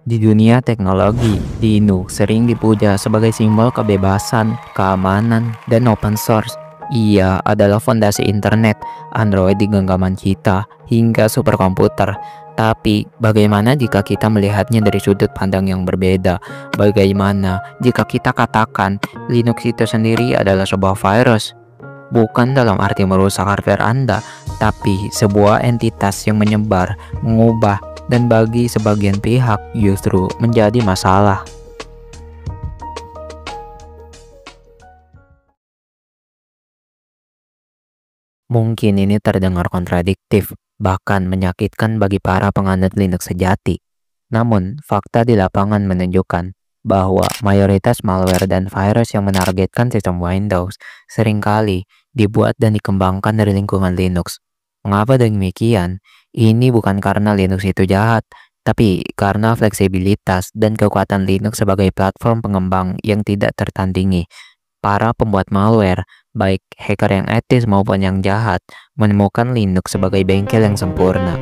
Di dunia teknologi, Linux sering dipuja sebagai simbol kebebasan, keamanan, dan open source. Ia adalah fondasi internet, Android di genggaman kita, hingga superkomputer. Tapi, bagaimana jika kita melihatnya dari sudut pandang yang berbeda? Bagaimana jika kita katakan Linux itu sendiri adalah sebuah virus? Bukan dalam arti merusak hardware Anda, tapi sebuah entitas yang menyebar, mengubah, dan bagi sebagian pihak justru menjadi masalah. Mungkin ini terdengar kontradiktif, bahkan menyakitkan bagi para penganut Linux sejati. Namun, fakta di lapangan menunjukkan bahwa mayoritas malware dan virus yang menargetkan sistem Windows seringkali dibuat dan dikembangkan dari lingkungan Linux. Mengapa demikian? Ini bukan karena Linux itu jahat, tapi karena fleksibilitas dan kekuatan Linux sebagai platform pengembang yang tidak tertandingi. Para pembuat malware, baik hacker yang etis maupun yang jahat, menemukan Linux sebagai bengkel yang sempurna.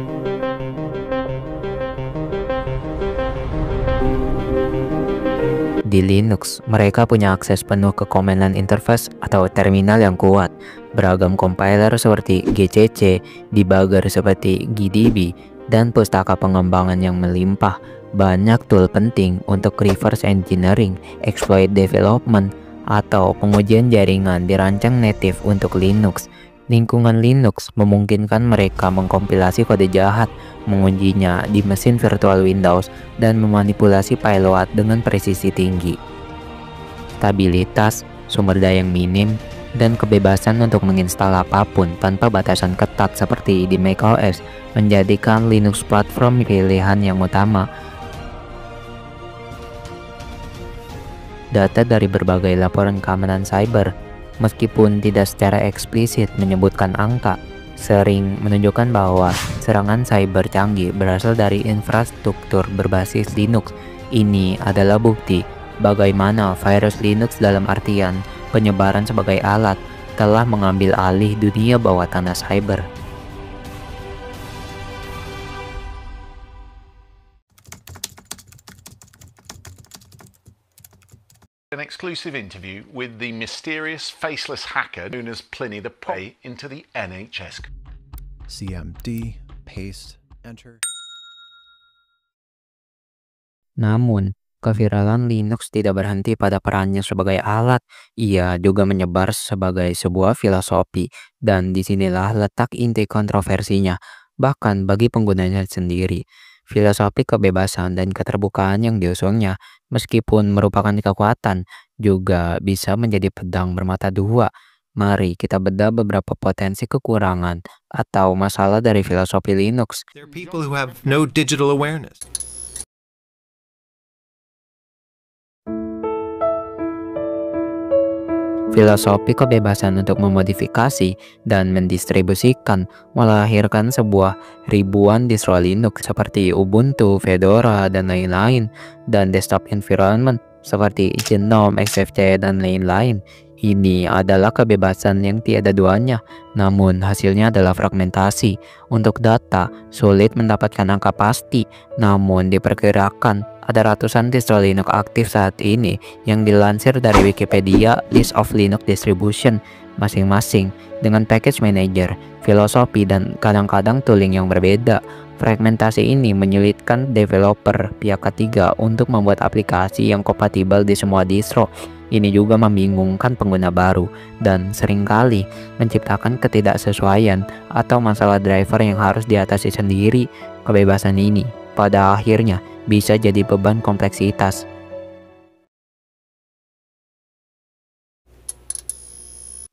Di Linux, mereka punya akses penuh ke command line interface atau terminal yang kuat, beragam compiler seperti GCC, debugger seperti GDB, dan pustaka pengembangan yang melimpah. Banyak tool penting untuk reverse engineering, exploit development, atau pengujian jaringan dirancang native untuk Linux. Lingkungan Linux memungkinkan mereka mengkompilasi kode jahat, mengujinya di mesin virtual Windows, dan memanipulasi payload dengan presisi tinggi. Stabilitas, sumber daya yang minim, dan kebebasan untuk menginstal apapun tanpa batasan ketat seperti di macOS menjadikan Linux platform pilihan yang utama. Data dari berbagai laporan keamanan cyber, meskipun tidak secara eksplisit menyebutkan angka, sering menunjukkan bahwa serangan cyber canggih berasal dari infrastruktur berbasis Linux. Ini adalah bukti bagaimana virus Linux dalam artian penyebaran sebagai alat telah mengambil alih dunia bawah tanah cyber. An exclusive interview with the mysterious faceless hacker known as Pliny the Prey into the NHS. CMD, paste, enter. Namun, keviralan Linux tidak berhenti pada perannya sebagai alat, ia juga menyebar sebagai sebuah filosofi, dan disinilah letak inti kontroversinya, bahkan bagi penggunanya sendiri. Filosofi kebebasan dan keterbukaan yang diusungnya, meskipun merupakan kekuatan, juga bisa menjadi pedang bermata dua. Mari kita bedah beberapa potensi kekurangan atau masalah dari filosofi Linux. There are people who have no digital awareness. Filosofi kebebasan untuk memodifikasi dan mendistribusikan melahirkan sebuah ribuan distro Linux seperti Ubuntu, Fedora, dan lain-lain, dan desktop environment seperti GNOME, XFCE, dan lain-lain. Ini adalah kebebasan yang tiada duanya, namun hasilnya adalah fragmentasi. Untuk data, sulit mendapatkan angka pasti, namun diperkirakan ada ratusan distro Linux aktif saat ini yang dilansir dari Wikipedia List of Linux Distribution masing-masing dengan package manager, filosofi, dan kadang-kadang tooling yang berbeda. Fragmentasi ini menyulitkan developer pihak ketiga untuk membuat aplikasi yang kompatibel di semua distro. Ini juga membingungkan pengguna baru dan seringkali menciptakan ketidaksesuaian atau masalah driver yang harus diatasi sendiri. Kebebasan ini pada akhirnya bisa jadi beban kompleksitas.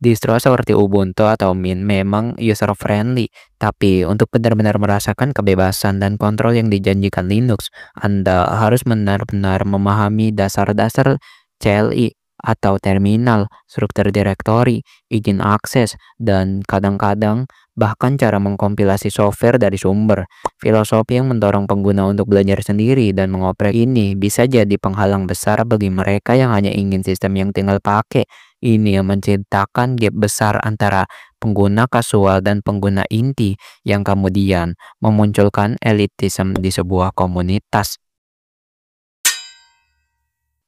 Distro seperti Ubuntu atau Mint memang user-friendly, tapi untuk benar-benar merasakan kebebasan dan kontrol yang dijanjikan Linux, Anda harus benar-benar memahami dasar-dasar CLI atau terminal, struktur direktori, izin akses, dan kadang-kadang bahkan cara mengkompilasi software dari sumber. Filosofi yang mendorong pengguna untuk belajar sendiri dan mengoprek ini bisa jadi penghalang besar bagi mereka yang hanya ingin sistem yang tinggal pakai. Ini yang menciptakan gap besar antara pengguna kasual dan pengguna inti yang kemudian memunculkan elitisme di sebuah komunitas.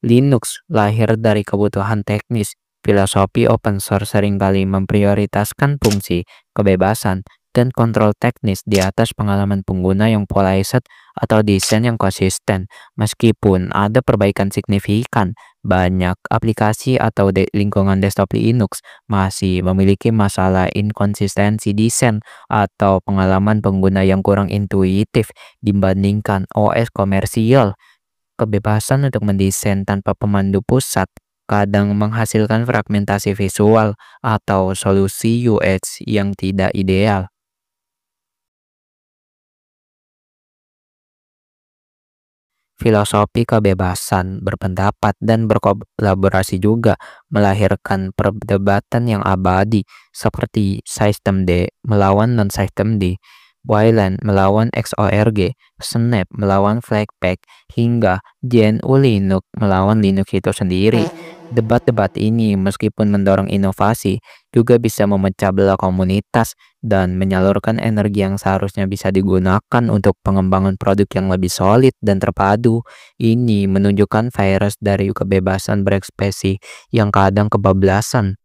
Linux lahir dari kebutuhan teknis. Filosofi open source seringkali memprioritaskan fungsi, kebebasan, dan kontrol teknis di atas pengalaman pengguna yang policed atau desain yang konsisten. Meskipun ada perbaikan signifikan, banyak aplikasi atau lingkungan desktop Linux masih memiliki masalah inkonsistensi desain atau pengalaman pengguna yang kurang intuitif dibandingkan OS komersial. Kebebasan untuk mendesain tanpa pemandu pusat kadang menghasilkan fragmentasi visual atau solusi UX yang tidak ideal. Filosofi kebebasan berpendapat dan berkolaborasi juga melahirkan perdebatan yang abadi seperti System D melawan non-System D, Wayland melawan XORG, Snap melawan Flatpak, hingga GNU Linux melawan Linux itu sendiri. Debat-debat ini meskipun mendorong inovasi, juga bisa memecah belah komunitas dan menyalurkan energi yang seharusnya bisa digunakan untuk pengembangan produk yang lebih solid dan terpadu. Ini menunjukkan virus dari kebebasan berekspresi yang kadang kebablasan.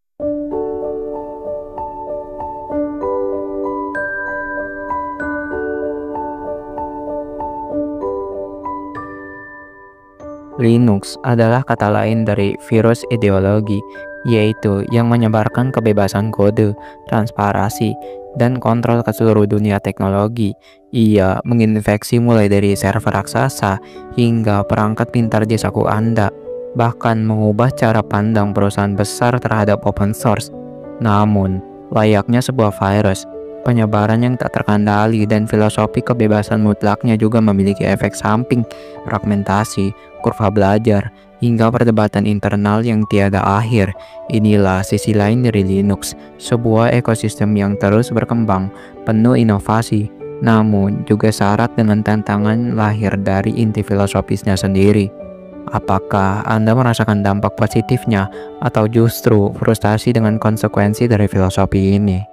Linux adalah kata lain dari virus ideologi, yaitu yang menyebarkan kebebasan kode, transparansi, dan kontrol ke seluruh dunia teknologi. Ia menginfeksi mulai dari server raksasa hingga perangkat pintar di saku Anda, bahkan mengubah cara pandang perusahaan besar terhadap open source. Namun, layaknya sebuah virus, penyebaran yang tak terkendali dan filosofi kebebasan mutlaknya juga memiliki efek samping, fragmentasi, kurva belajar, hingga perdebatan internal yang tiada akhir. Inilah sisi lain dari Linux, sebuah ekosistem yang terus berkembang, penuh inovasi, namun juga syarat dengan tantangan lahir dari inti filosofisnya sendiri. Apakah Anda merasakan dampak positifnya atau justru frustasi dengan konsekuensi dari filosofi ini?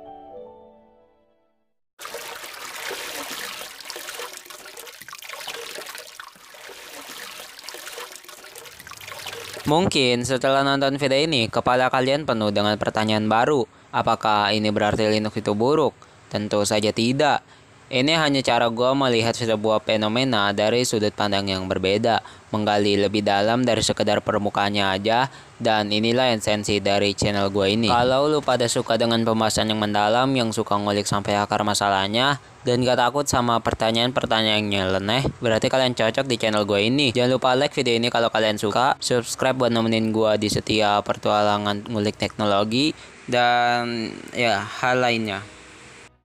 Mungkin setelah nonton video ini, kepala kalian penuh dengan pertanyaan baru. Apakah ini berarti Linux itu buruk? Tentu saja tidak. Ini hanya cara gua melihat sebuah fenomena dari sudut pandang yang berbeda, menggali lebih dalam dari sekedar permukaannya aja, dan inilah esensi dari channel gua ini. Kalau lu pada suka dengan pembahasan yang mendalam, yang suka ngulik sampai akar masalahnya, dan gak takut sama pertanyaan-pertanyaan yang nyeleneh, berarti kalian cocok di channel gue ini. Jangan lupa like video ini kalau kalian suka, subscribe buat nemenin gue di setiap pertualangan ngulik teknologi, dan ya hal lainnya.